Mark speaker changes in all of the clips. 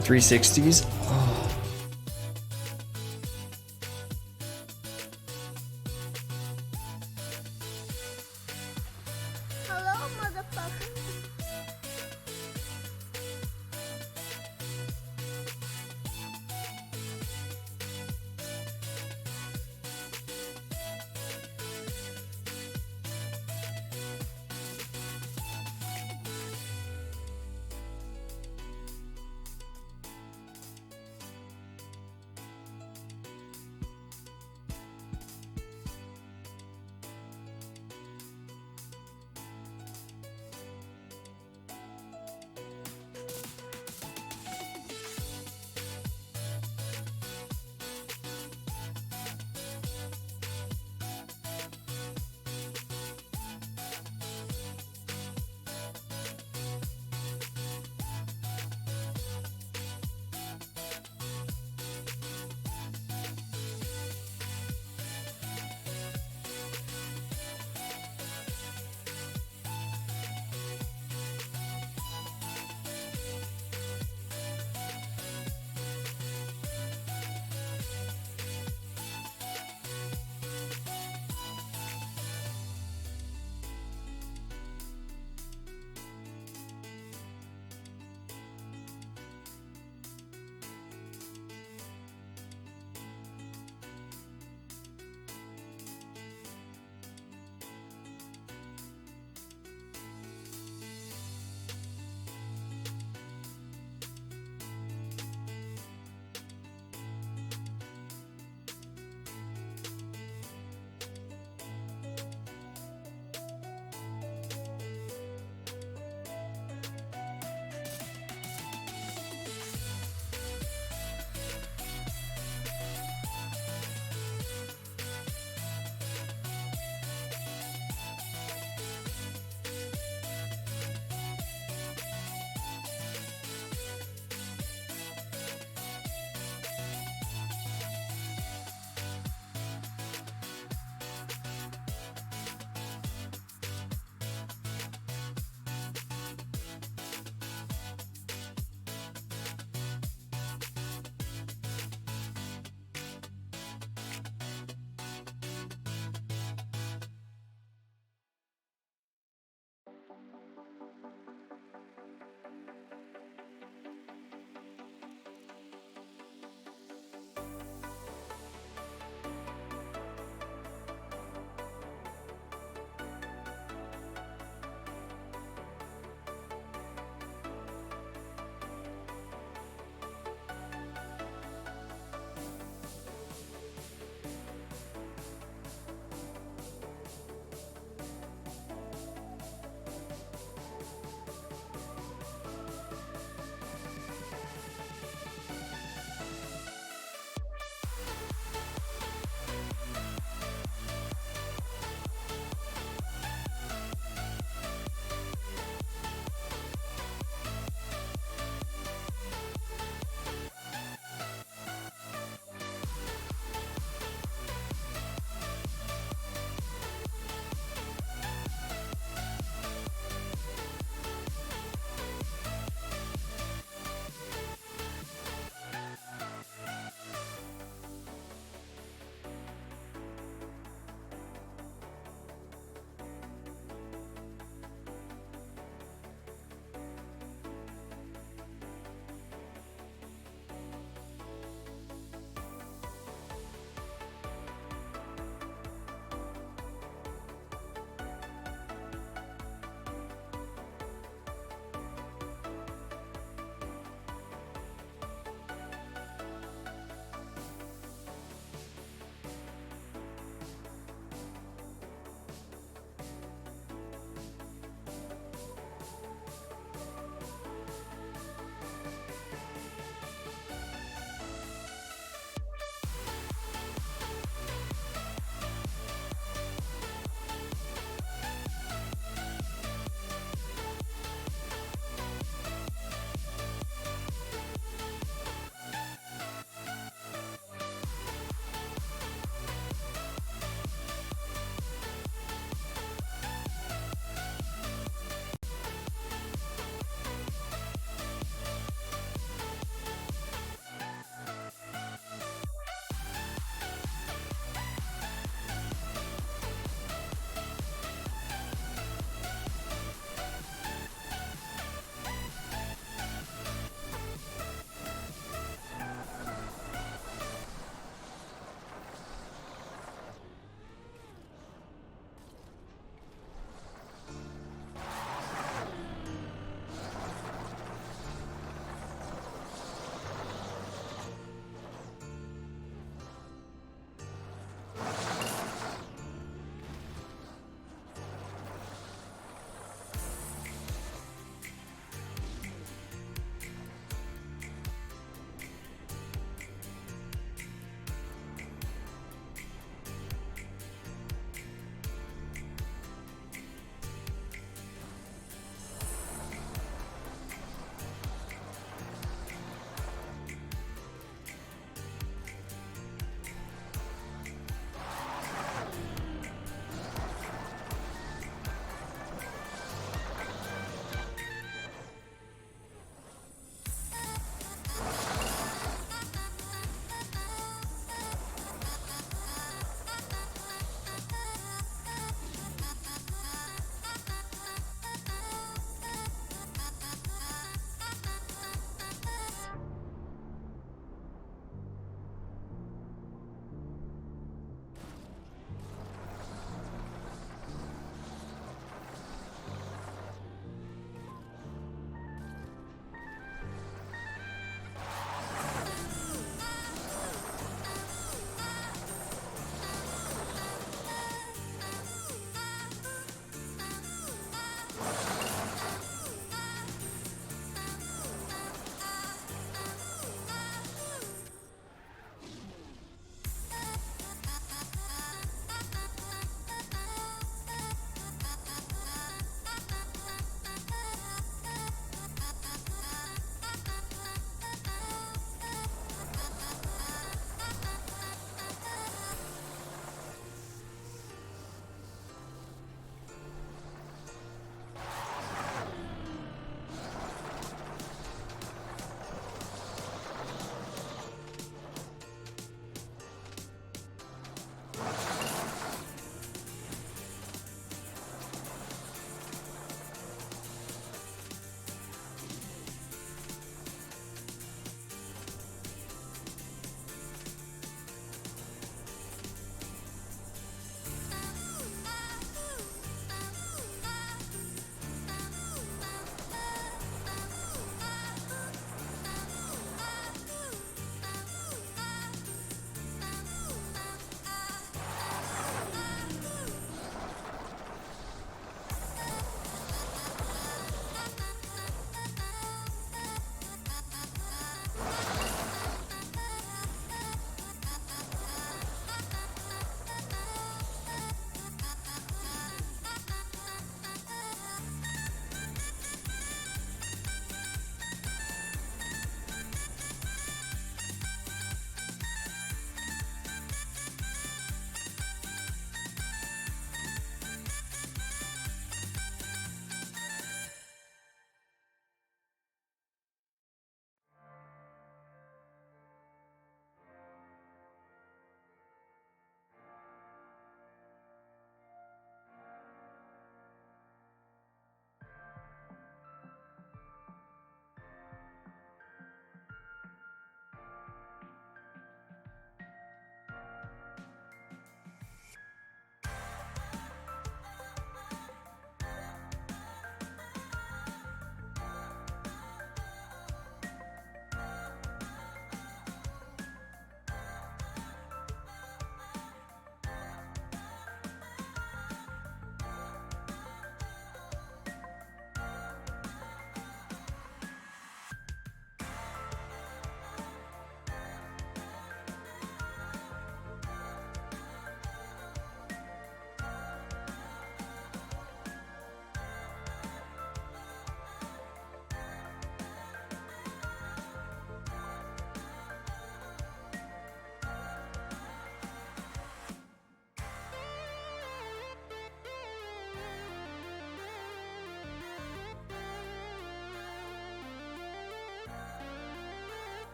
Speaker 1: 360s.
Speaker 2: Hello, motherfucker.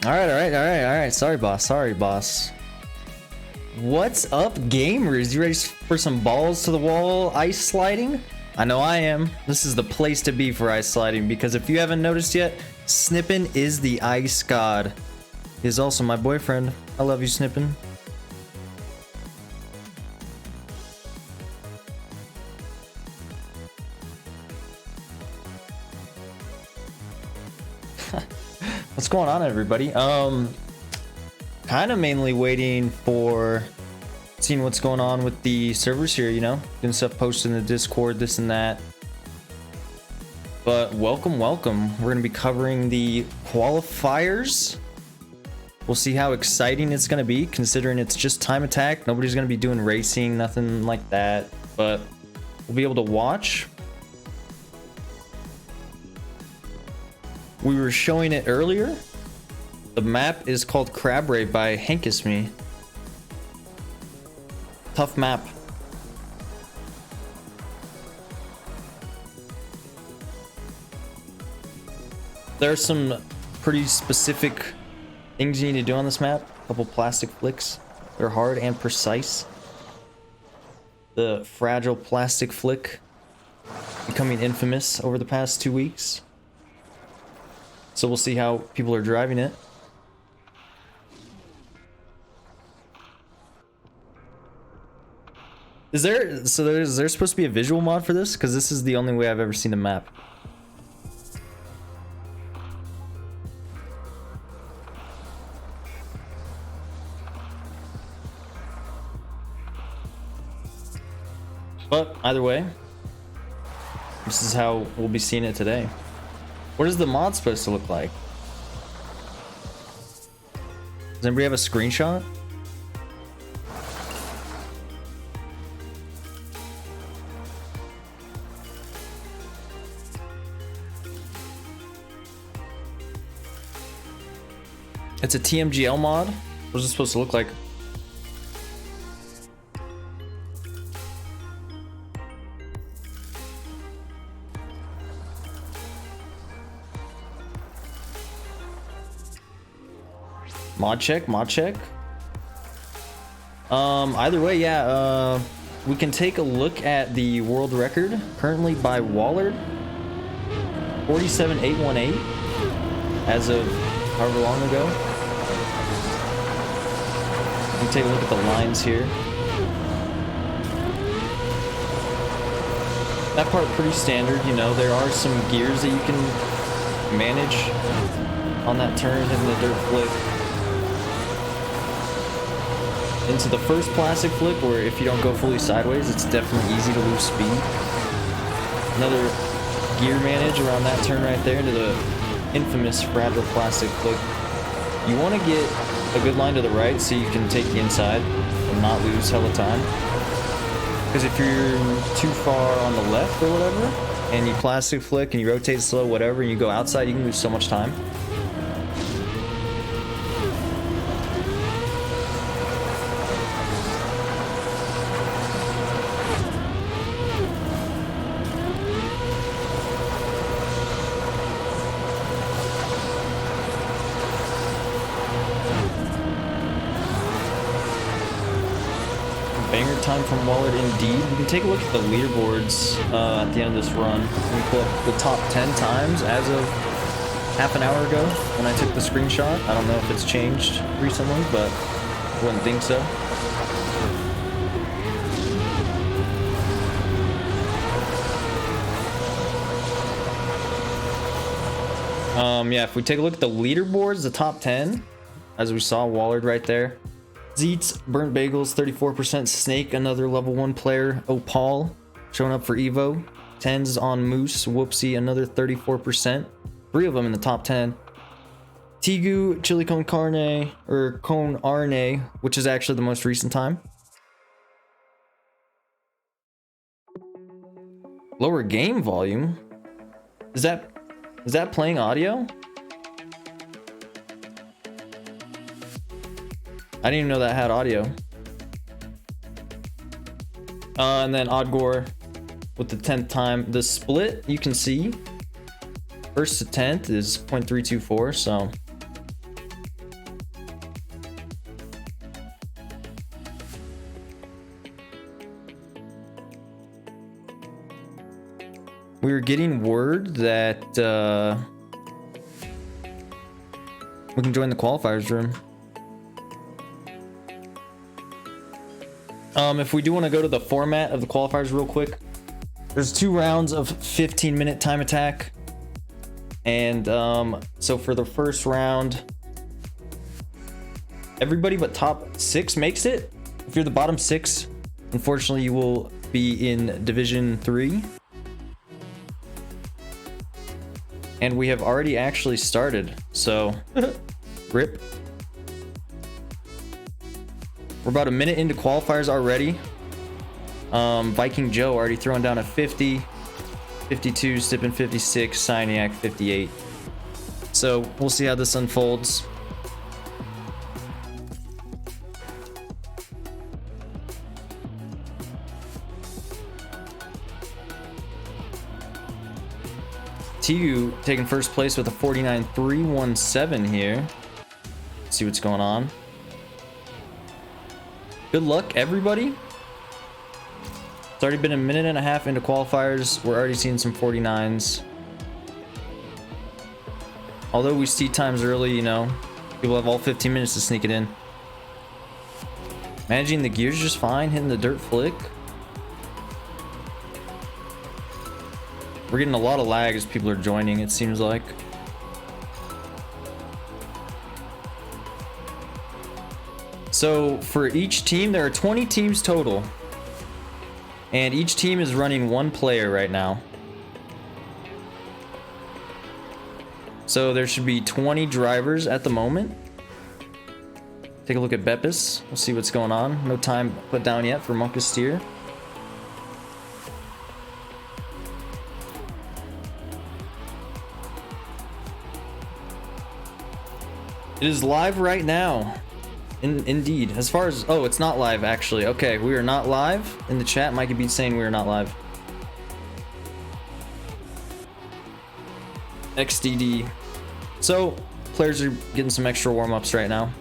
Speaker 1: All right. Sorry, boss. What's up, gamers? You ready for some balls to the wall ice sliding? I know I am. This is the place to be for ice sliding because if you haven't noticed yet, Snippin is the ice god. He is also my boyfriend. I love you, Snippin. What's going on, everybody? Kind of mainly waiting for seeing what's going on with the servers here, you know, getting stuff posted in the Discord, this and that. But welcome. We're gonna be covering the qualifiers. We'll see how exciting it's gonna be, considering it's just time attack. Nobody's gonna be doing racing, nothing like that. But we'll be able to watch. We were showing it earlier. The map is called Crab Ray by Hankisme. Tough map. There are some pretty specific things you need to do on this map. A couple plastic flicks. They're hard and precise. The fragile plastic flick becoming infamous over the past 2 weeks. So we'll see how people are driving it. Is there supposed to be a visual mod for this? Because this is the only way I've ever seen a map. But either way, this is how we'll be seeing it today. What is the mod supposed to look like? Does anybody have a screenshot? It's a TMGL mod. What is it supposed to look like? Mod check. Either way, yeah, we can take a look at the world record currently by Wallard. 47818 as of however long ago. We can take a look at the lines here. That part pretty standard, you know, there are some gears that you can manage on that turn, hitting the dirt flick. Into the first plastic flick, where if you don't go fully sideways, it's definitely easy to lose speed. Another gear manage around that turn right there into the infamous fragile plastic flick. You want to get a good line to the right so you can take the inside and not lose hella time. Because if you're too far on the left or whatever, and you plastic flick and you rotate slow, whatever, and you go outside, you can lose so much time. Banger time from Wallard indeed. We can take a look at the leaderboards at the end of this run. We pull up the top 10 times as of half an hour ago when I took the screenshot. I don't know if it's changed recently, but I wouldn't think so. Yeah, if we take a look at the leaderboards, the top 10, as we saw Wallard right there. Zeets, Burnt Bagels, 34%. Snake, another level 1 player. Opal, showing up for Evo. Tens on Moose. Whoopsie, another 34%. 3 of them in the top 10. Tigu, Chili Con Carne, or Con Arne, which is actually the most recent time. Lower game volume? Is that playing audio? I didn't even know that had audio. And then Oddgore with the 10th time. The split, you can see, first to 10th is 0.324, so we were getting word that we can join the qualifiers room. If we do want to go to the format of the qualifiers real quick, there's 2 rounds of 15-minute time attack. And so for the first round, everybody but top 6 makes it. If you're the bottom 6, unfortunately you will be in Division 3. And we have already actually started, so rip. We're about a minute into qualifiers already. Viking Joe already throwing down a 50, 52, Stippen 56, Cyniac 58. So we'll see how this unfolds. TU taking first place with a 49.317 here. Let's see what's going on. Good luck, everybody. It's already been a minute and a half into qualifiers. We're already seeing some 49s. Although we see times early, you know, people have all 15 minutes to sneak it in. Managing the gears just fine, hitting the dirt flick. We're getting a lot of lag as people are joining, it seems like. So for each team, there are 20 teams total. And each team is running 1 player right now. So there should be 20 drivers at the moment. Take a look at Beppis. We'll see what's going on. No time put down yet for Monka Steer. It is live right now. Indeed. As far as... Oh, it's not live, actually. Okay, we are not live. In the chat, Mikey Beats saying we are not live. XDD. So, players are getting some extra warm-ups right now.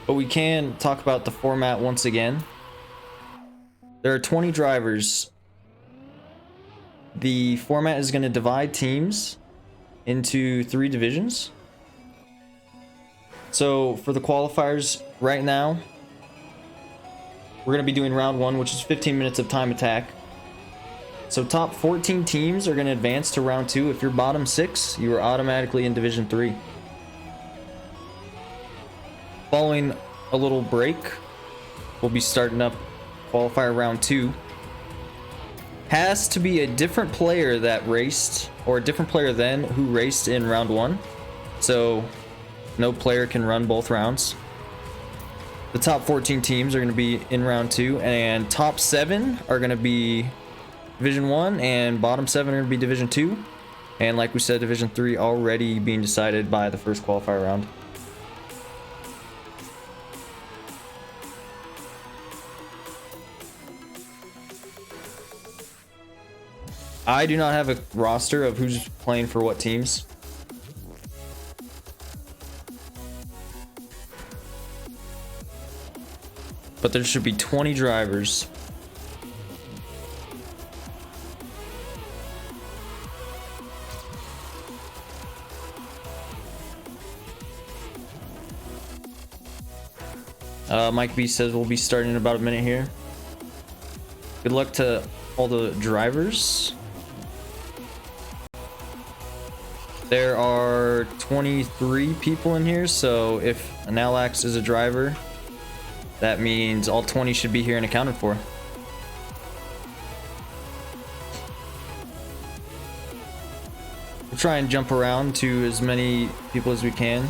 Speaker 1: But we can talk about the format once again. There are 20 drivers. The format is going to divide teams into 3 divisions. So for the qualifiers right now, we're going to be doing round 1, which is 15 minutes of time attack. So top 14 teams are going to advance to round 2. If you're bottom 6, you are automatically in Division 3. Following a little break, we'll be starting up qualifier round 2. Has to be a different player that raced, or a different player than who raced in round 1. So no player can run both rounds. The top 14 teams are going to be in round 2, and top 7 are going to be Division 1, and bottom 7 are going to be Division 2. And like we said, Division 3 already being decided by the first qualifier round. I do not have a roster of who's playing for what teams. But there should be 20 drivers. Mike B says we'll be starting in about a minute here. Good luck to all the drivers. There are 23 people in here, so if an Alax is a driver, that means all 20 should be here and accounted for. We'll try and jump around to as many people as we can.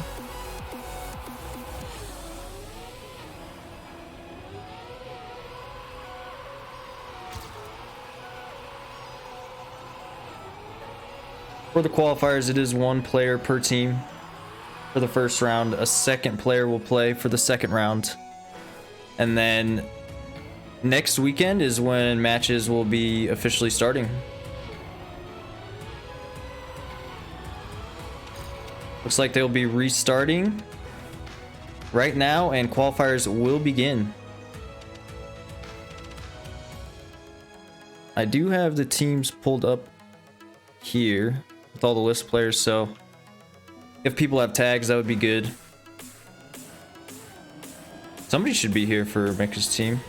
Speaker 1: For the qualifiers, it is 1 player per team for the first round. A second player will play for the second round. And then next weekend is when matches will be officially starting. Looks like they'll be restarting right now, and qualifiers will begin. I do have the teams pulled up here with all the list players, so if people have tags, that would be good. Somebody should be here for Mika's team.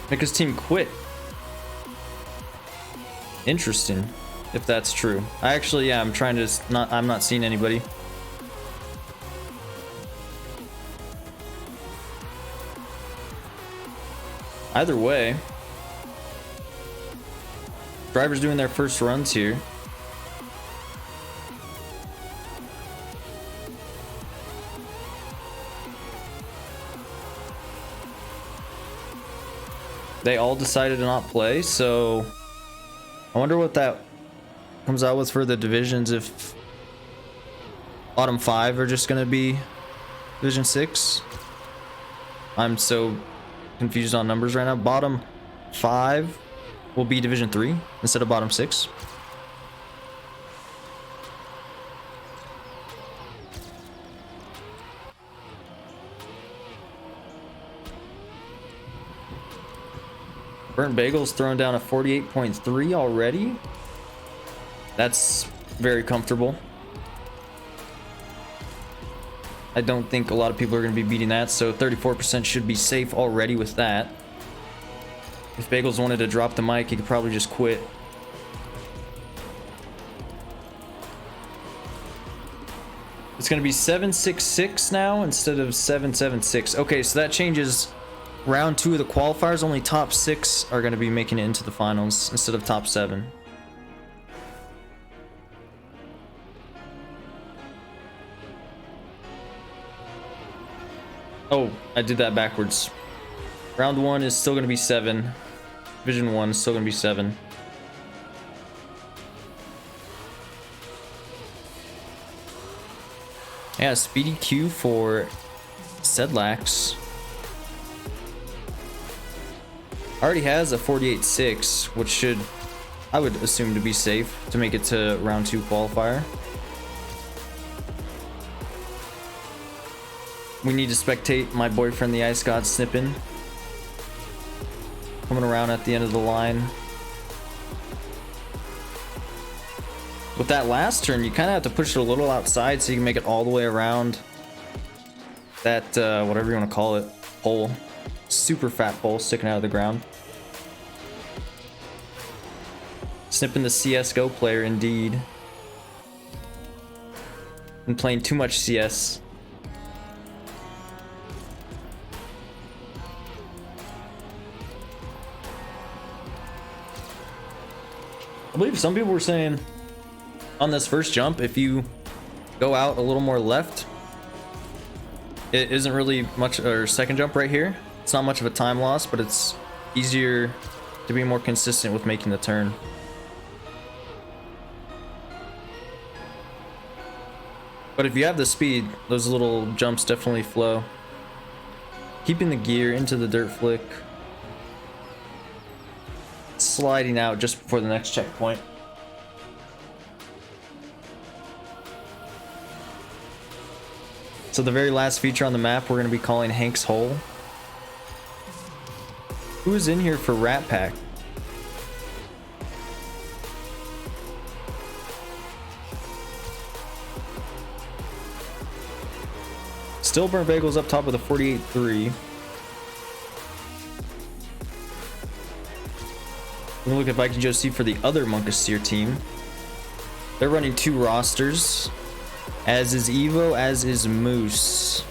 Speaker 1: Mika's team quit. Interesting, if that's true. I actually, yeah, I'm trying to I'm not seeing anybody. Either way, drivers doing their first runs here. They all decided to not play, so I wonder what that comes out with for the divisions, if bottom 5 are just going to be Division 6. I'm so confused on numbers right now. Bottom 5 will be Division 3 instead of bottom 6. Burnt Bagel's thrown down a 48.3 already. That's very comfortable. I don't think a lot of people are going to be beating that, so 34% should be safe already with that. If Bagels wanted to drop the mic, he could probably just quit. It's going to be 766 now instead of 776. Okay, so that changes round 2 of the qualifiers. Only top 6 are going to be making it into the finals instead of top 7. Oh, I did that backwards. Round 1 is still going to be 7. Division 1 is still going to be 7. Yeah, Speedy Q for Sedlax. Already has a 48.6, which should, I would assume, to be safe to make it to round 2 qualifier. We need to spectate my boyfriend, the Ice God, snipping. Coming around at the end of the line. With that last turn, you kind of have to push it a little outside so you can make it all the way around that, whatever you want to call it, pole. Super fat pole sticking out of the ground. Snipping the CSGO player, indeed. And playing too much CS. I believe some people were saying on this first jump, if you go out a little more left, it isn't really much, or second jump right here, it's not much of a time loss, but it's easier to be more consistent with making the turn. But if you have the speed, those little jumps definitely flow. Keeping the gear into the dirt flick. Sliding out just before the next checkpoint. So the very last feature on the map we're going to be calling Hank's Hole. Who is in here for Rat Pack? Still Burnt Bagels up top with a 48.3. We're gonna look at Viking Joe C for the other Munkasteer team. They're running 2 rosters, as is Evo, as is Moose.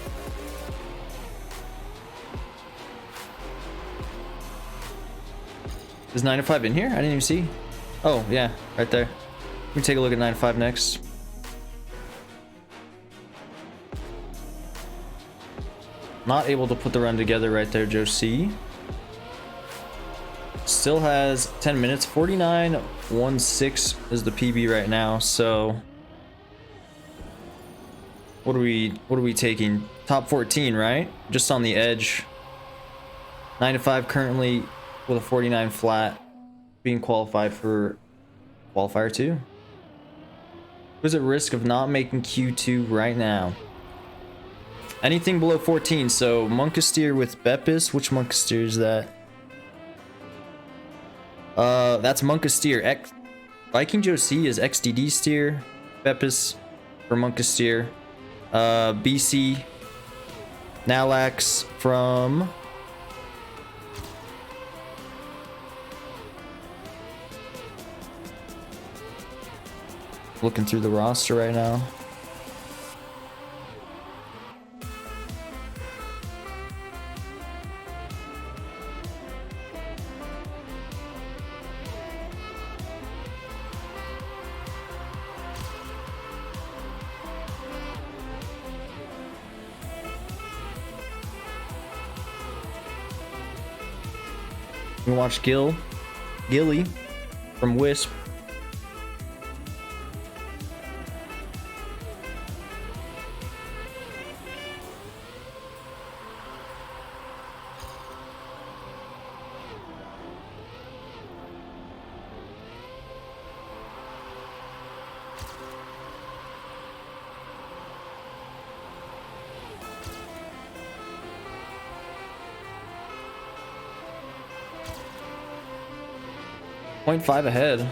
Speaker 1: Is 9 to 5 in here? I didn't even see. Oh, yeah, right there. Let me take a look at 9 to 5 next. Not able to put the run together right there, Joe C. still has 10 minutes. 49.16 is the PB right now. So what are we taking? Top 14, right? Just on the edge. 9 to 5 currently with a 49 flat, being qualified for qualifier 2. Who's at risk of not making Q2 right now? Anything below 14. So Monkasteer with Beppis. Which Monkasteer is that? That's Monkasteer. Viking Joe C is XDD steer. Beppis for Monkasteer. BC Nalax from looking through the roster right now. You watch Gilly from Wisp. .5 ahead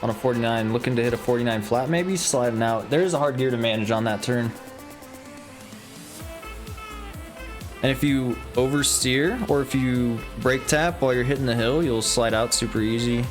Speaker 1: on a 49, looking to hit a 49 flat, maybe sliding out. There is a hard gear to manage on that turn. And if you oversteer or if you brake tap while you're hitting the hill, you'll slide out super easy.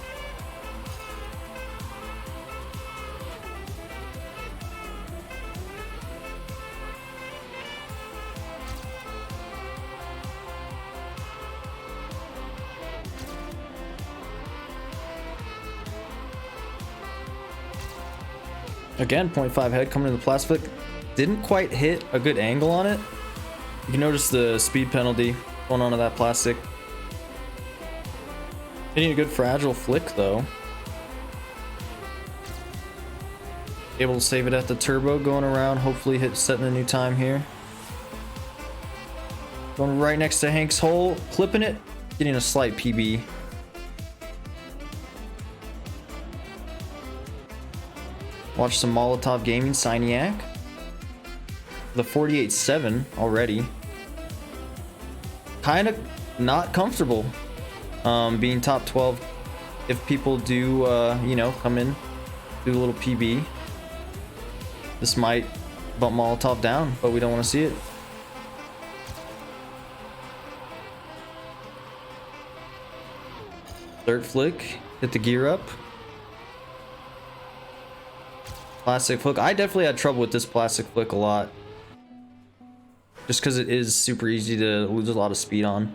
Speaker 1: Again, 0.5 head coming to the plastic. Didn't quite hit a good angle on it. You can notice the speed penalty going on to that plastic. Hitting a good fragile flick though. Able to save it at the turbo, going around, hopefully setting a new time here. Going right next to Hank's hole, clipping it, getting a slight PB. Watch some Molotov Gaming, Signiac. The 48.7 already. Kind of not comfortable being top 12 if people do, you know, come in, do a little PB. This might bump Molotov down, but we don't want to see it. Third flick, hit the gear up. Plastic flick. I definitely had trouble with this plastic flick a lot. Just because it is super easy to lose a lot of speed on.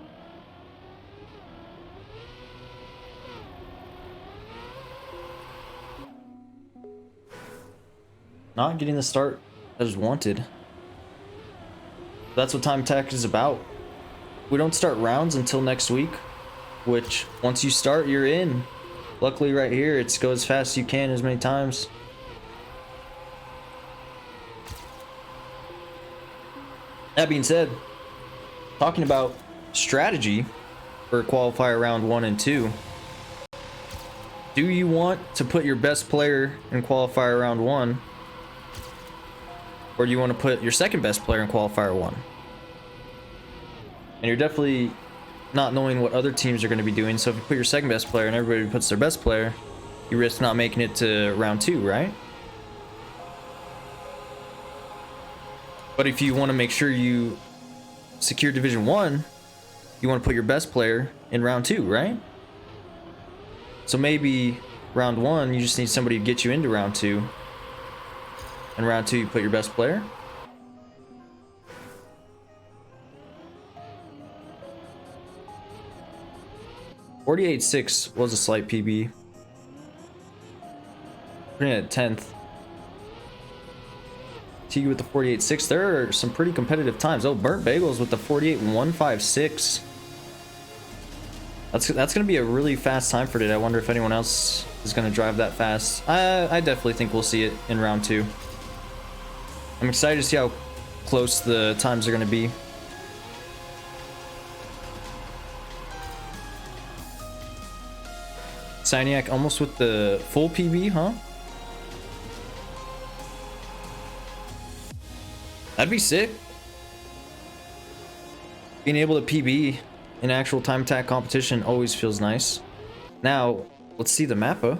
Speaker 1: Not getting the start as wanted. That's what time attack is about. We don't start rounds until next week, which once you start, you're in. Luckily right here, it's go as fast as you can as many times. That being said, talking about strategy for qualifier round 1 and 2, do you want to put your best player in qualifier round 1, or do you want to put your second best player in qualifier 1? And you're definitely not knowing what other teams are going to be doing, so if you put your second best player and everybody puts their best player, you risk not making it to round 2, right? But if you want to make sure you secure Division 1, you want to put your best player in round 2, right? So maybe round 1, you just need somebody to get you into round 2. And round 2, you put your best player. .48.6 was a slight PB. Putting it at 10th. T with the 48.6. There are some pretty competitive times. Oh, Burnt Bagels with the 48.156. That's gonna be a really fast time for today. I wonder if anyone else is gonna drive that fast. I definitely think we'll see it in round 2. I'm excited to see how close the times are gonna be. Siniac almost with the full PB, huh? That'd be sick. Being able to PB in actual time attack competition always feels nice. Now, let's see the mappa.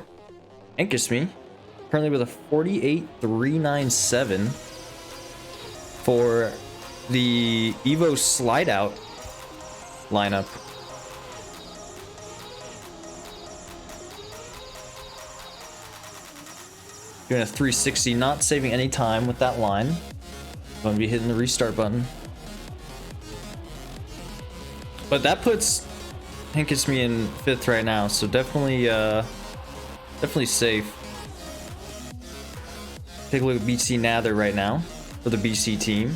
Speaker 1: Ankish me. Currently with a 48.397 for the Evo slide out lineup. Doing a 360, not saving any time with that line. Going to be hitting the restart button. But that puts Hinkisme in 5th right now, so definitely safe. Take a look at BC Nather right now for the BC team.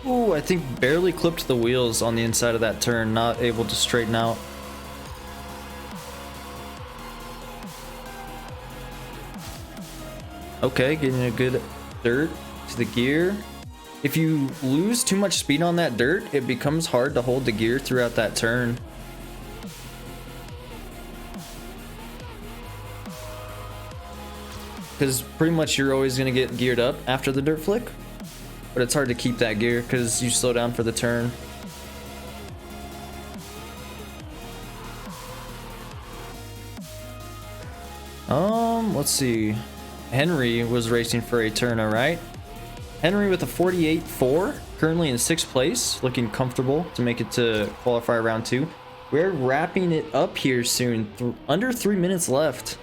Speaker 1: Ooh, I think barely clipped the wheels on the inside of that turn, not able to straighten out. Okay, getting a good dirt to the gear. If you lose too much speed on that dirt, it becomes hard to hold the gear throughout that turn. Because pretty much you're always going to get geared up after the dirt flick. But it's hard to keep that gear because you slow down for the turn. Let's see. Henry was racing for a turn, alright. Henry with a 48.4, currently in 6th place, looking comfortable to make it to qualifier round 2. We're wrapping it up here soon. Under 3 minutes left.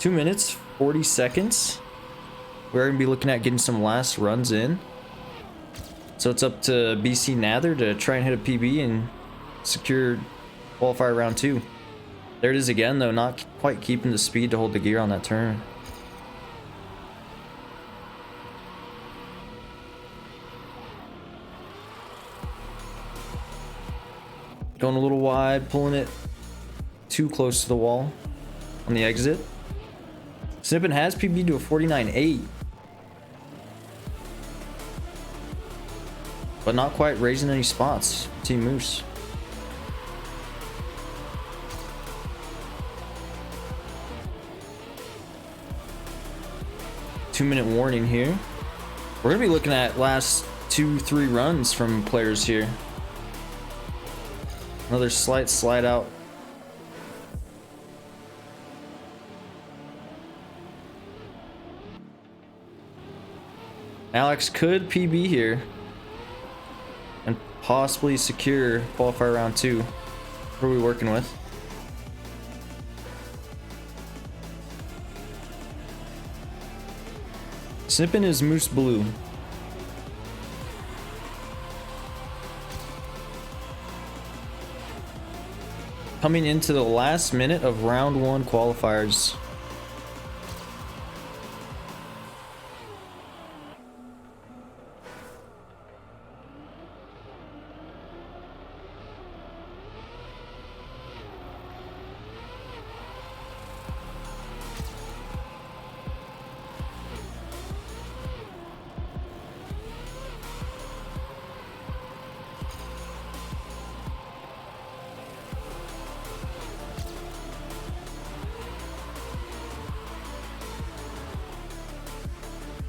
Speaker 1: 2 minutes, 40 seconds. We're going to be looking at getting some last runs in. So it's up to BC Nather to try and hit a PB and secure qualifier round 2. There it is again, though, not quite keeping the speed to hold the gear on that turn. Going a little wide, pulling it too close to the wall on the exit. Snippin has PB to a 49.8. But not quite raising any spots. Team Moose. Two-minute warning here. We're going to be looking at last 2-3 runs from players here. Another slight slide out. Alex could PB here and possibly secure qualifier round 2. Who are we working with? Snippin is Moose Blue. Coming into the last minute of round 1 qualifiers.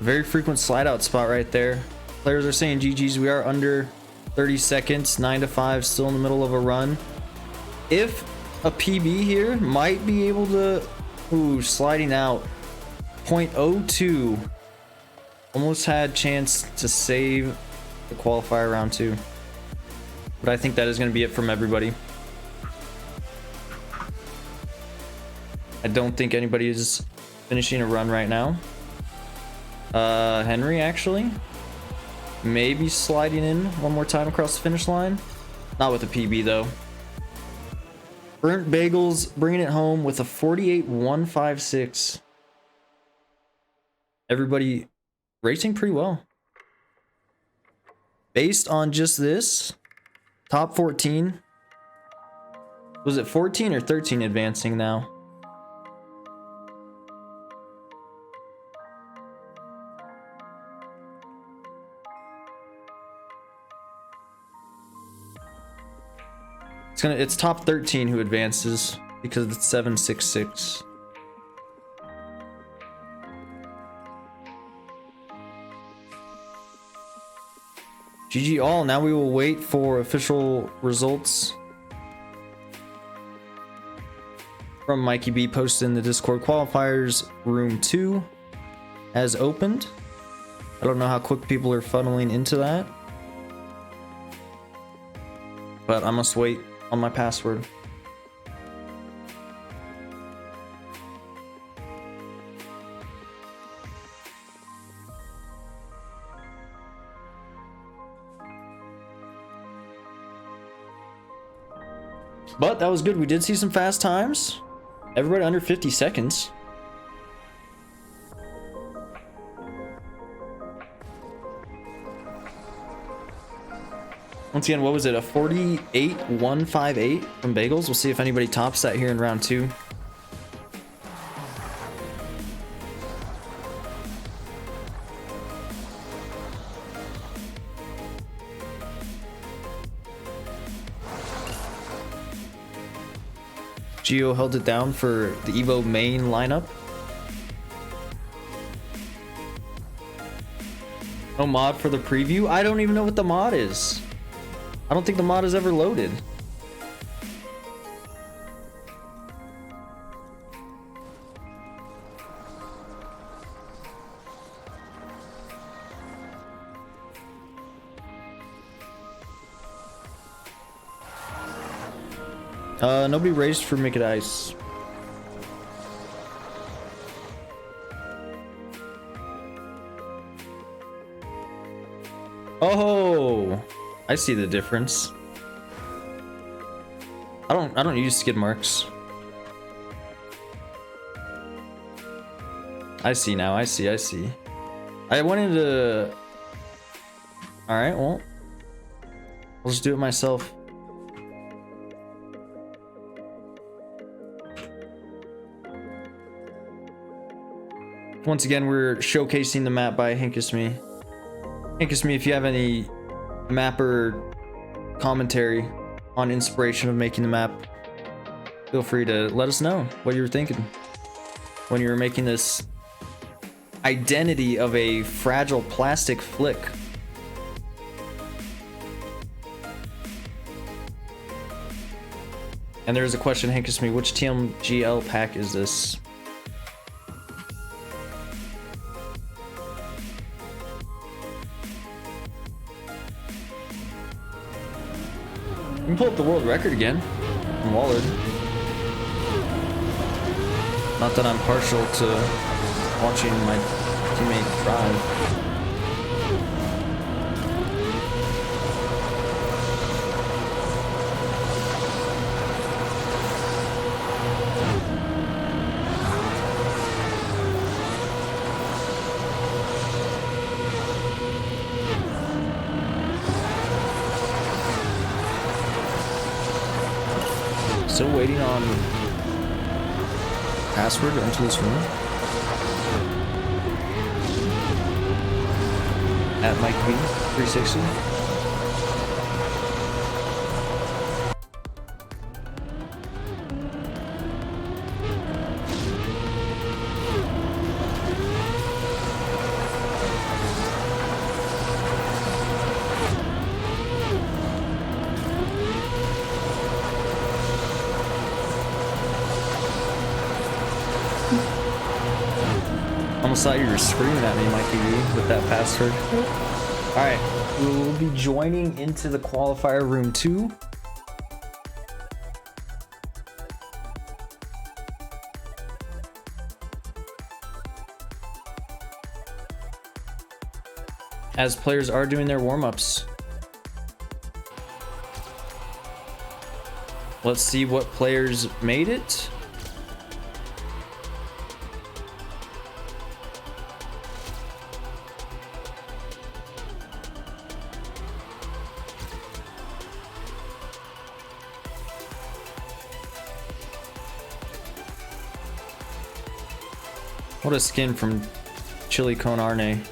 Speaker 1: Very frequent slide out spot right there. Players are saying GG's. We are under 30 seconds, 9 to 5, still in the middle of a run. If a PB here might be able to, ooh, sliding out 0.02. Almost had chance to save the qualifier round 2. But I think that is going to be it from everybody. I don't think anybody is finishing a run right now. Henry actually maybe sliding in one more time across the finish line. Not with a PB though. Burnt Bagels bringing it home with a 48.156. Everybody racing pretty well. Based on just this, top 14. Was it 14 or 13 advancing now? It's top 13 who advances because it's 766. GG all. Now we will wait for official results from Mikey B posted in the Discord. Qualifiers room 2 has opened. I don't know how quick people are funneling into that, but I must wait on my password. But that was good. We did see some fast times. Everybody under 50 seconds. Once again, what was it? A 48.158 from Bagels. We'll see if anybody tops that here in round 2. Geo held it down for the Evo main lineup. No mod for the preview? I don't even know what the mod is. I don't think the mod is ever loaded. Nobody raced for Make It Ice. Oh, I see the difference. I don't use skid marks. I see now. I see. I wanted to. All right. Well, I'll just do it myself. Once again, we're showcasing the map by Hinkisme. Hinkisme, if you have any mapper commentary on inspiration of making the map, feel free to let us know what you were thinking when you were making this identity of a fragile plastic flick. And there's a question, Hinkisme, which TMGL pack is this? You can pull up the world record again from Wallard. Not that I'm partial to watching my teammate drive. Still waiting on password to enter this room. At Mike B 360. Almost thought you were screaming at me, Mikey V, with that password. Alright. We will be joining into the qualifier room 2. As players are doing their warm-ups. Let's see what players made it. What a skin from Chili Con Arne.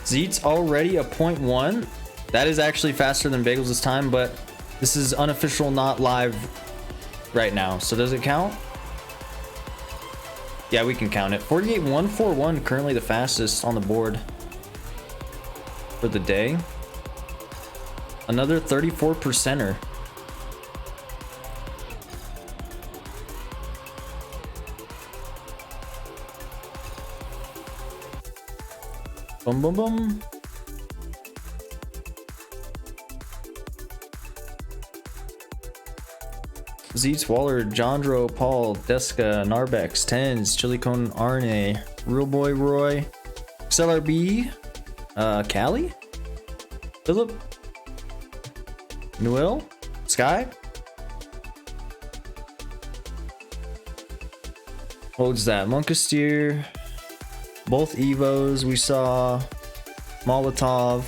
Speaker 1: Zeet's already a 0.1. That is actually faster than Bagels this time, but this is unofficial, not live right now. So does it count? Yeah, we can count it. 48.141, currently the fastest on the board for the day. Another 34%er. Boom, boom, boom. Zeets, Waller, Jandro, Paul, Deska, Narbex, Tens, Chili Con Arne, Real Boy Roy, XLRB, Callie, Philip, Noel, Sky. What was that? Monkasteer. Both Evos we saw. Molotov.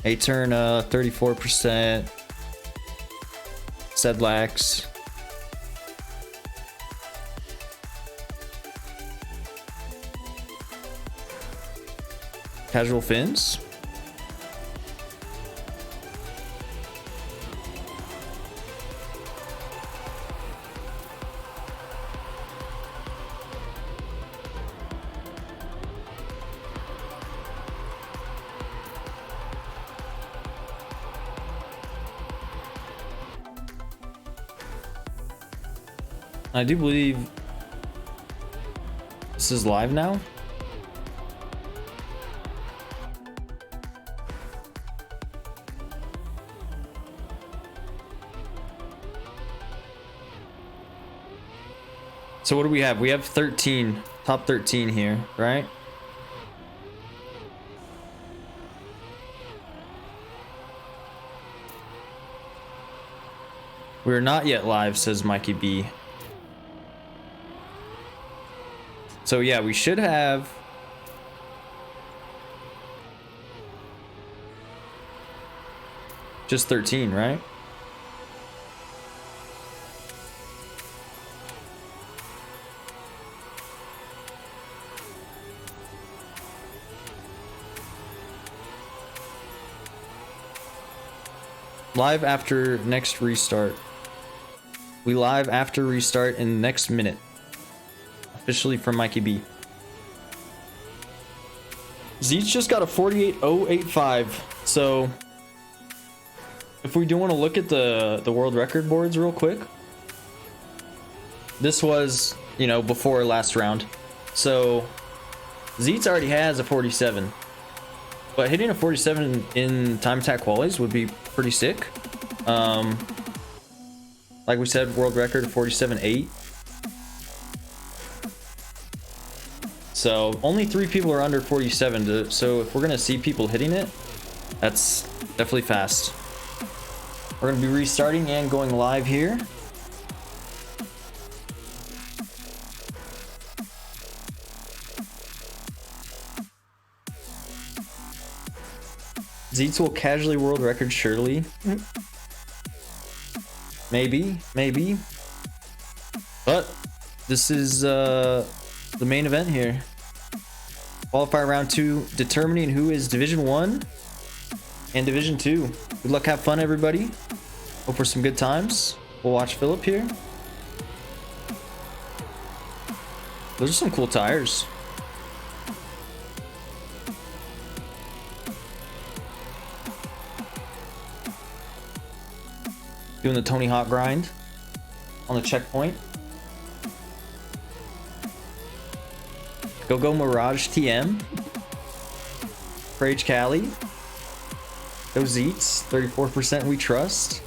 Speaker 1: Eterna 34%. Sedlax. Casual Fins. I do believe this is live now. So what do we have? We have 13, top 13 here, right? We're not yet live, says Mikey B. So yeah, we should have just 13, right? Live after next restart. We live after restart in the next minute. Officially from Mikey B. Zeet's just got a 48.085. So if we do want to look at the world record boards real quick. This was, you know, before last round. So Zeet's already has a 47. But hitting a 47 in time attack qualies would be pretty sick. Like we said, world record 47.8. So only 3 people are under 47. So if we're gonna see people hitting it, that's definitely fast. We're gonna be restarting and going live here. Zeets will casually world record surely. Maybe. But this is the main event here. Qualifier round 2, determining who is Division 1 and Division 2. Good luck, have fun, everybody. Hope for some good times. We'll watch Philip here. Those are some cool tires. Doing the Tony Hawk grind on the checkpoint. Go Mirage TM. Rage Cali. Go Zeets. 34% we trust.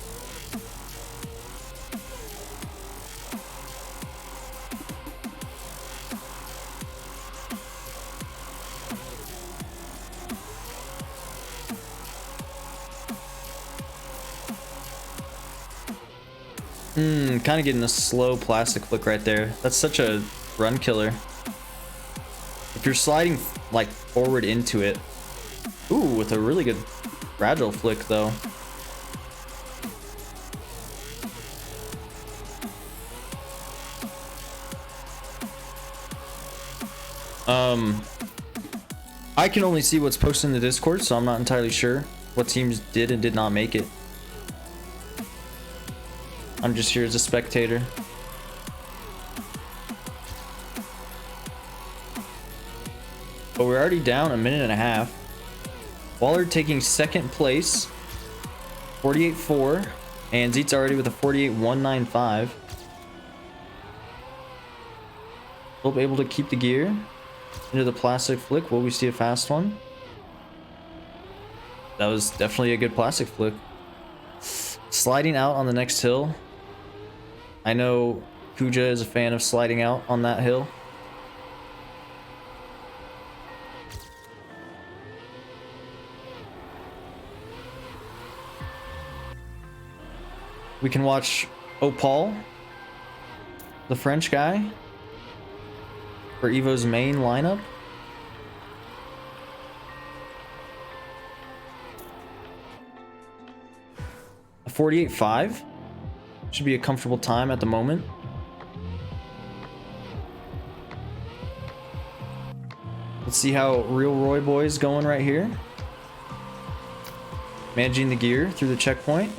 Speaker 1: Kind of getting a slow plastic flick right there. That's such a run killer. If you're sliding like forward into it. Ooh, with a really good fragile flick though. I can only see what's posted in the Discord, so I'm not entirely sure what teams did and did not make it. I'm just here as a spectator. But we're already down a minute and a half. Waller taking second place, 48.4, and Zeet's already with a 48.195. We'll be able to keep the gear into the plastic flick. Will we see a fast one? That was definitely a good plastic flick. Sliding out on the next hill. I know Kuja is a fan of sliding out on that hill. We can watch Opal, the French guy, for Evo's main lineup. A 48.5 should be a comfortable time at the moment. Let's see how Real Roy Boy's going right here. Managing the gear through the checkpoint.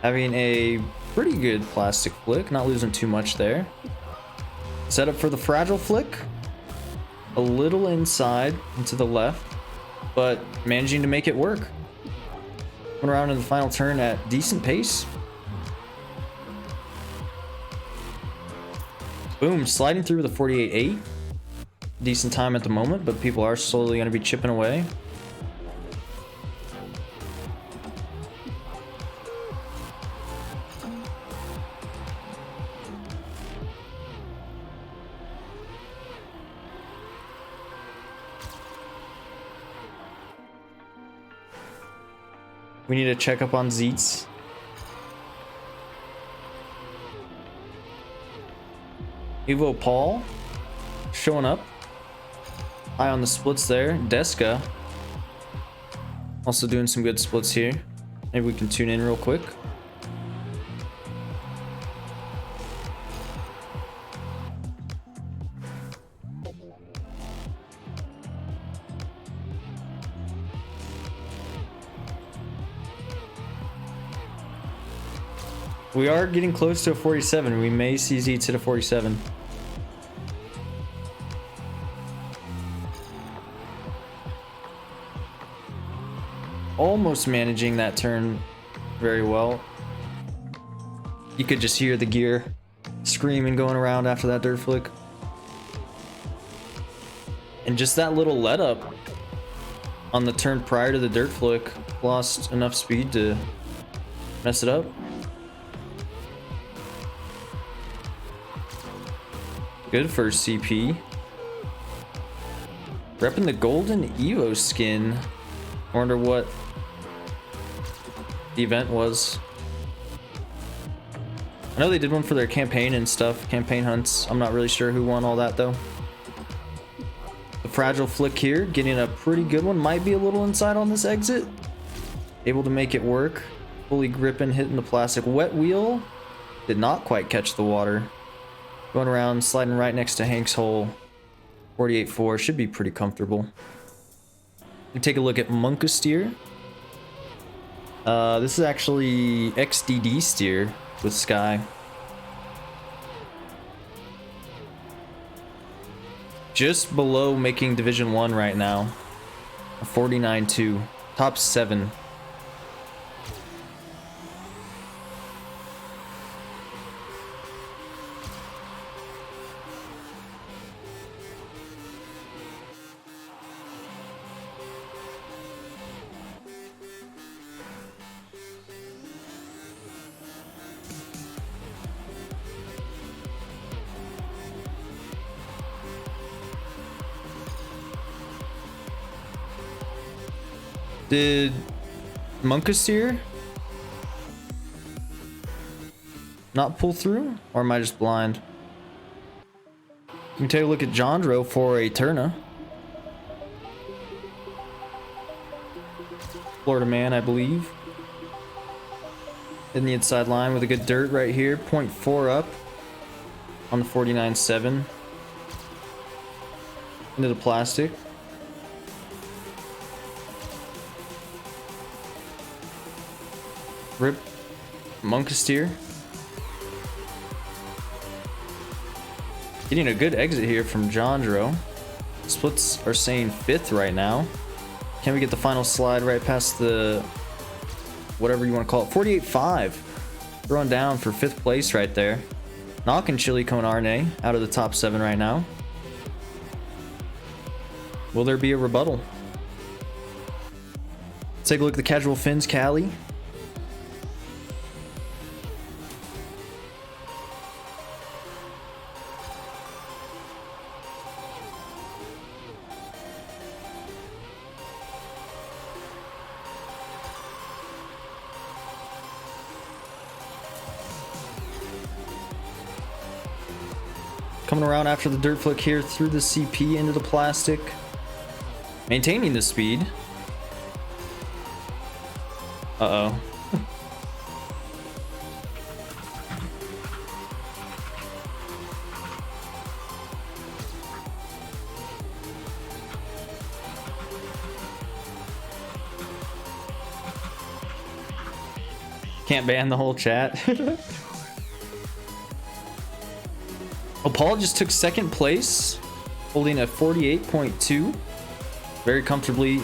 Speaker 1: Having a pretty good plastic flick, not losing too much there. Set up for the fragile flick. A little inside and to the left, but managing to make it work. Went around in the final turn at decent pace. Boom, sliding through with a 48.8. Decent time at the moment, but people are slowly going to be chipping away. We need to check up on Zeets. Evo Paul showing up. High on the splits there. Deska also doing some good splits here. Maybe we can tune in real quick. We are getting close to a 47. We may see Zeets hit a 47. Almost managing that turn very well. You could just hear the gear screaming going around after that dirt flick. And just that little let up on the turn prior to the dirt flick lost enough speed to mess it up. Good first CP. Repping the golden Evo skin. I wonder what the event was. I know they did one for their campaign and stuff, campaign hunts. I'm not really sure who won all that though. The fragile flick here, getting a pretty good one. Might be a little inside on this exit. Able to make it work. Fully gripping, hitting the plastic. Wet wheel did not quite catch the water. Going around, sliding right next to Hank's hole. 48.4 should be pretty comfortable. We take a look at Monka steer. This is actually XDD steer with Sky. Just below making Division 1 right now. A 49.2. Top 7. Did Munkasteer not pull through? Or am I just blind? You can take a look at Jandro for a Turna. Florida man, I believe. In the inside line with a good dirt right here. 0.4 up on the 49.7. Into the plastic. Rip Munkasteer. Getting a good exit here from Jandro. Splits are saying 5th right now. Can we get the final slide right past the, whatever you want to call it, 48.5. Throwing down for 5th place right there. Knocking Chili Con Arne out of the top 7 right now. Will there be a rebuttal? Let's take a look at the casual fins, Cali. Coming around after the dirt flick here through the CP into the plastic. Maintaining the speed. Uh-oh. Can't ban the whole chat. Oh, Paul just took 2nd place, holding a 48.2. Very comfortably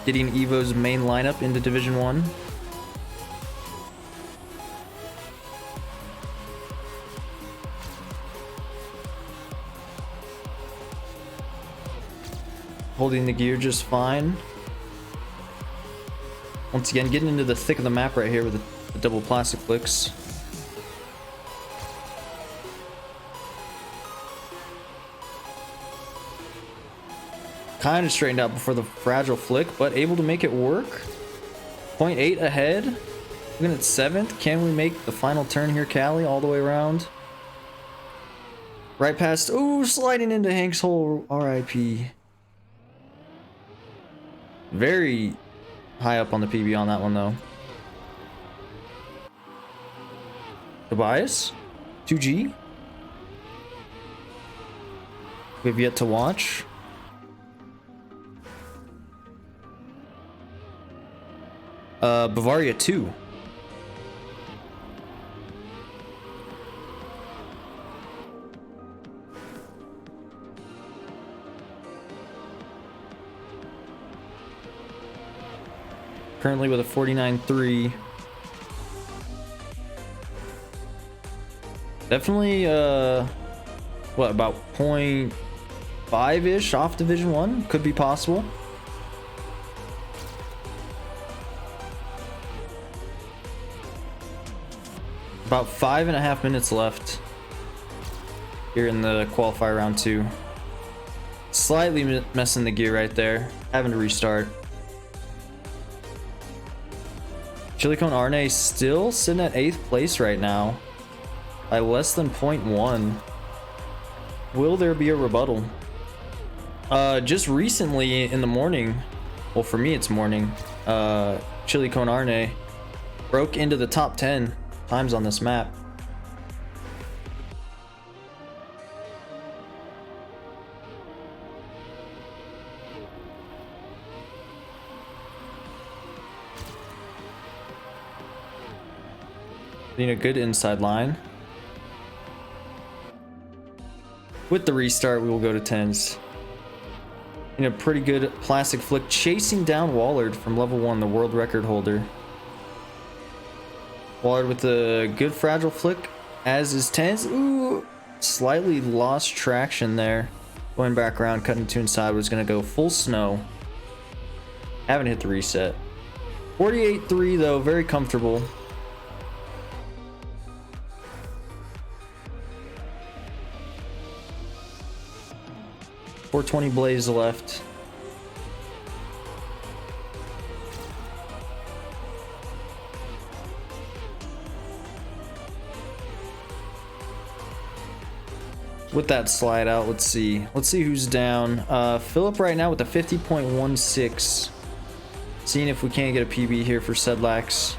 Speaker 1: getting Evo's main lineup into Division 1. Holding the gear just fine. Once again, getting into the thick of the map right here with the double plastic flicks. Kind of straightened out before the fragile flick, but able to make it work. 0.8 ahead. Looking at 7th. Can we make the final turn here, Cali, all the way around? Right past. Ooh, sliding into Hank's hole. RIP. Very high up on the PB on that one, though. Tobias? 2G? We've yet to watch. Bavaria 2. Currently with a 49.3. Definitely, what, about 0.5-ish off Division 1? Could be possible. About 5.5 minutes left here in the qualifier round 2. Slightly messing the gear right there. Having to restart. Chili Con Arne still sitting at 8th place right now by less than 0.1. Will there be a rebuttal? Just recently in the morning, well, for me it's morning, Chili Con Arne broke into the top 10 times on this map. Getting a good inside line. With the restart, we will go to 10s. In a pretty good plastic flick, chasing down Wallard from level 1, the world record holder. Wallard with a good fragile flick, as is 10s. Ooh, slightly lost traction there. Going back around, cutting to inside, was going to go full snow. Haven't hit the reset. 48.3 though, very comfortable. .420 blaze left. with that slide out, let's see who's down. Philip right now with a 50.16. Seeing if we can't get a PB here for Sedlax.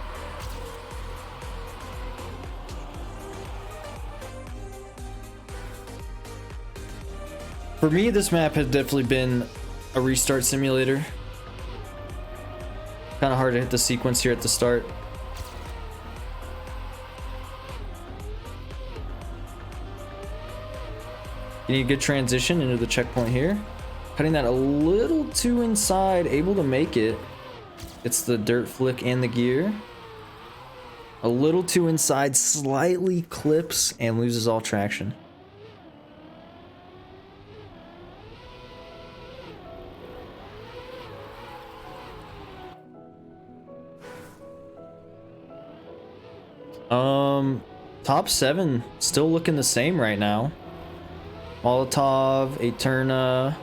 Speaker 1: For me, this map has definitely been a restart simulator. Kind of hard to hit the sequence here at the start. You need a good transition into the checkpoint here. Cutting that a little too inside, able to make it. It's the dirt flick and the gear. A little too inside, slightly clips and loses all traction. Top 7 still looking the same right now. Molotov, Eterna.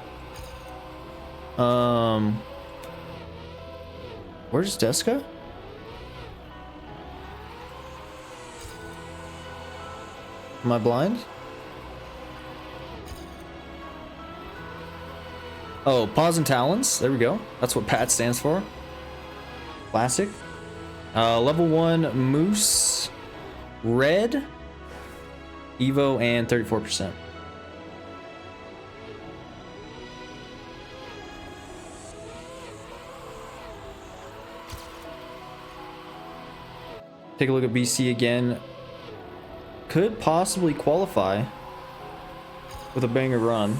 Speaker 1: Where's Deska? Am I blind? Oh, Paws and Talons. There we go. That's what PAT stands for. Classic. Level 1 Moose, Red, Evo, and 34%. Take a look at BC again. Could possibly qualify with a banger run.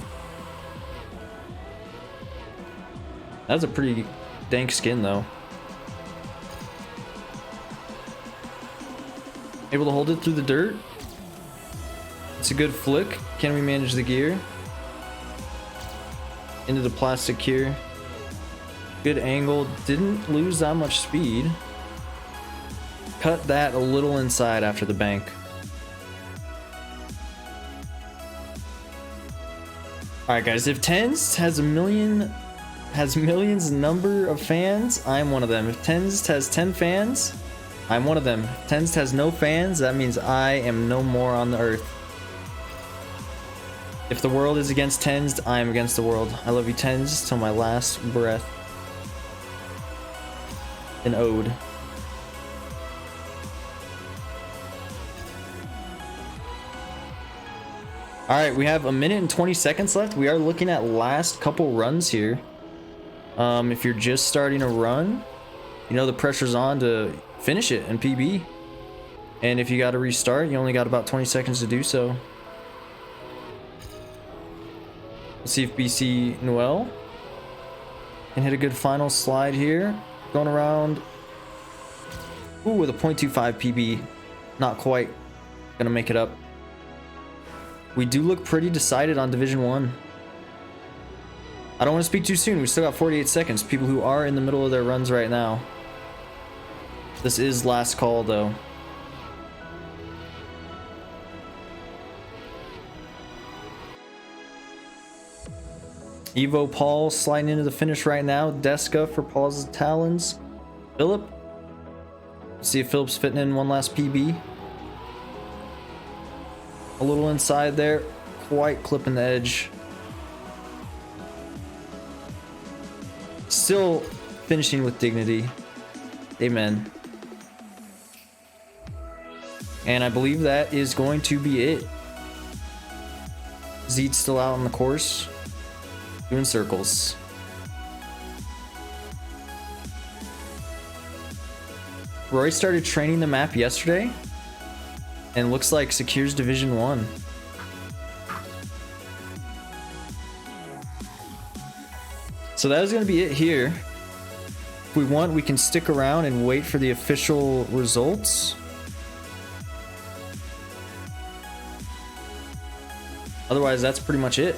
Speaker 1: That's a pretty dank skin though. Able to hold it through the dirt. It's a good flick. Can we manage the gear? Into the plastic here. Good angle. Didn't lose that much speed. Cut that a little inside after the bank. Alright guys, if Tens has millions number of fans, I'm one of them. If Tens has 10 fans, I'm one of them. If Tens has no fans, that means I am no more on the earth. If the world is against Tens, I am against the world. I love you Tens till my last breath. An ode. All right, we have a minute and 20 seconds left. We are looking at last couple runs here. If you're just starting a run, you know the pressure's on to finish it and PB. And if you got to restart, you only got about 20 seconds to do so. Let's see if BC Noel can hit a good final slide here. Going around. Ooh, with a 0.25 PB. Not quite gonna make it up. We do look pretty decided on Division 1. I don't want to speak too soon. We still got 48 seconds. People who are in the middle of their runs right now. This is last call, though. Evo Paul sliding into the finish right now. Deska for Paul's Talons. Philip. See if Philip's fitting in one last PB. A little inside there, quite clipping the edge. Still finishing with dignity. Amen. And I believe that is going to be it. Zeed's still out on the course, doing circles. Roy started training the map yesterday. And looks like secures Division 1. So that is going to be it here. If we want, we can stick around and wait for the official results. Otherwise, that's pretty much it.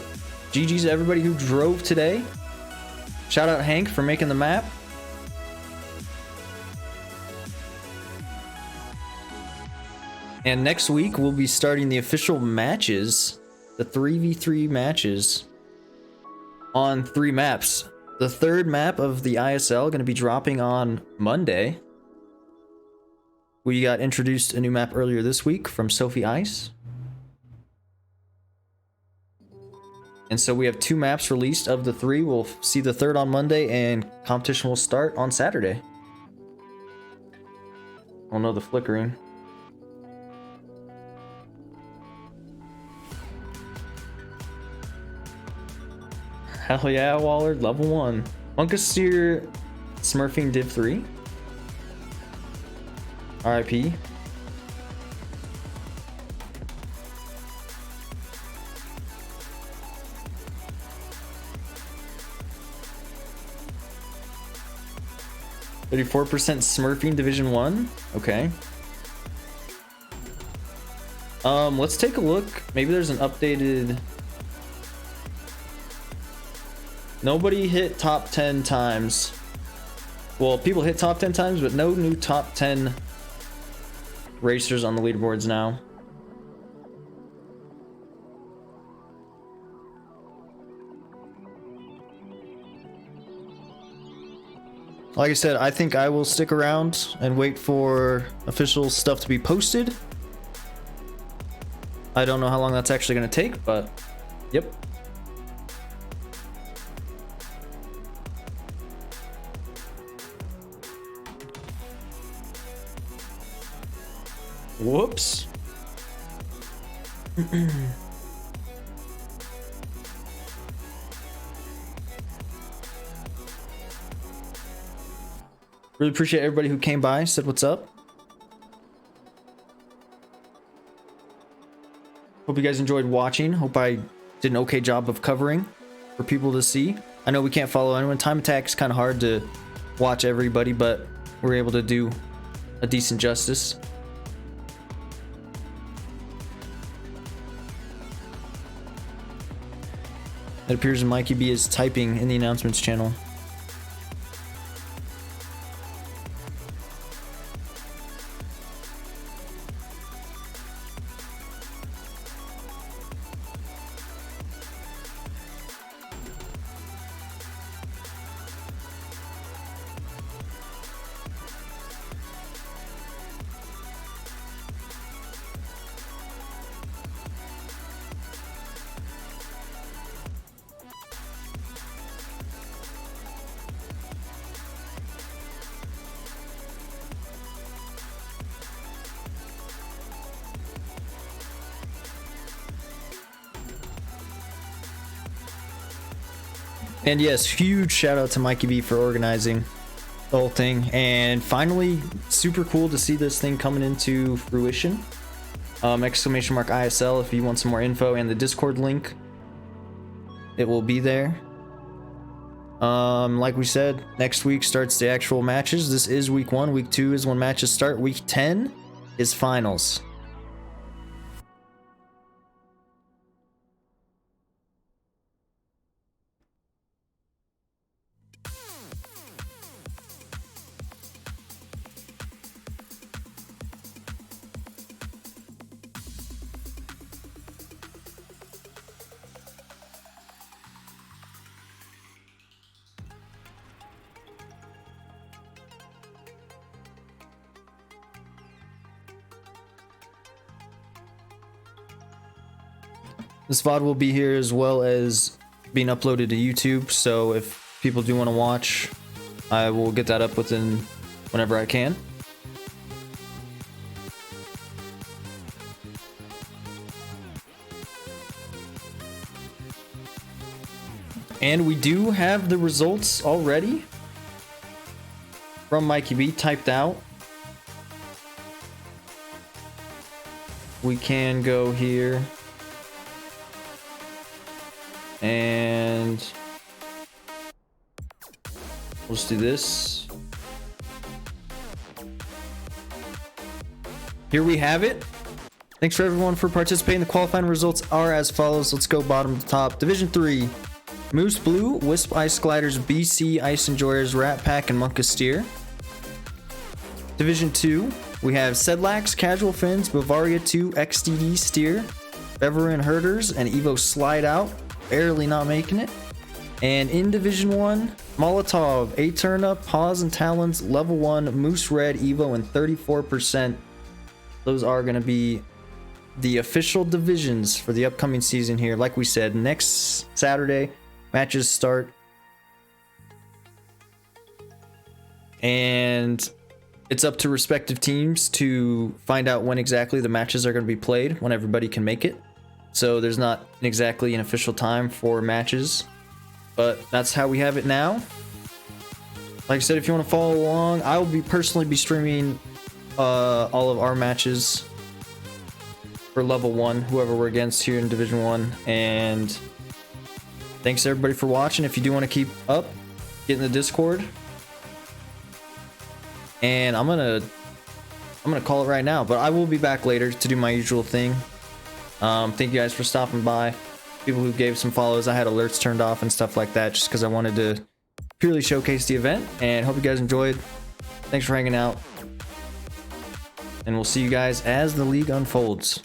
Speaker 1: GG's to everybody who drove today. Shout out Hank for making the map. And next week, we'll be starting the official matches, the 3v3 matches on 3 maps. The 3rd map of the ISL going to be dropping on Monday. We got introduced a new map earlier this week from Sophie Ice. And so we have 2 maps released of the 3. We'll see the 3rd on Monday, and competition will start on Saturday. Oh no, the flickering. Hell yeah, Waller, level 1. Munkasteer smurfing div 3. RIP. "34% smurfing division 1. Okay. Let's take a look. Maybe there's an updated. Nobody hit top 10 times. Well, people hit top 10 times, but no new top 10 racers on the leaderboards now. Like I said, I think I will stick around and wait for official stuff to be posted. I don't know how long that's actually going to take, but yep. Whoops. Really appreciate everybody who came by, said what's up. Hope you guys enjoyed watching. Hope I did an okay job of covering for people to see. I know we can't follow anyone. Time attack is kind of hard to watch everybody, but we're able to do a decent justice. It appears Mikey B is typing in the announcements channel. And yes, huge shout out to Mikey B for organizing the whole thing. And finally, super cool to see this thing coming into fruition. Exclamation mark ISL if you want some more info, and the Discord link, it will be there. Like we said, next week starts the actual matches. This is week 1. Week 2 is when matches start. Week 10 is finals. This VOD will be here as well as being uploaded to YouTube, so if people do want to watch, I will get that up within whenever I can. And we do have the results already from Mikey B typed out. We can go here. And we'll just do this. Here we have it. Thanks for everyone for participating. The qualifying results are as follows. Let's go bottom to top. Division 3, Moose Blue, Wisp Ice Gliders, BC Ice Enjoyers, Rat Pack, and Munkasteer. Division 2, we have Sedlax, Casual Fins, Bavaria 2, XDD Steer, Beverin Herders, and Evo Slide Out. Barely not making it. And in Division 1, Molotov, A Turnip, Paws and Talons, Level 1, Moose Red, Evo, and 34%. Those are going to be the official divisions for the upcoming season here. Like we said, next Saturday, matches start. And it's up to respective teams to find out when exactly the matches are going to be played, when everybody can make it. So there's not exactly an official time for matches, but that's how we have it now. Like I said, if you want to follow along, I will personally be streaming all of our matches for level 1, whoever we're against here in Division 1. And thanks everybody for watching. If you do want to keep up, get in the Discord. And I'm gonna call it right now, but I will be back later to do my usual thing. Thank you guys for stopping by. People who gave some follows, I had alerts turned off and stuff like that just because I wanted to purely showcase the event, and hope you guys enjoyed. Thanks for hanging out, and we'll see you guys as the league unfolds.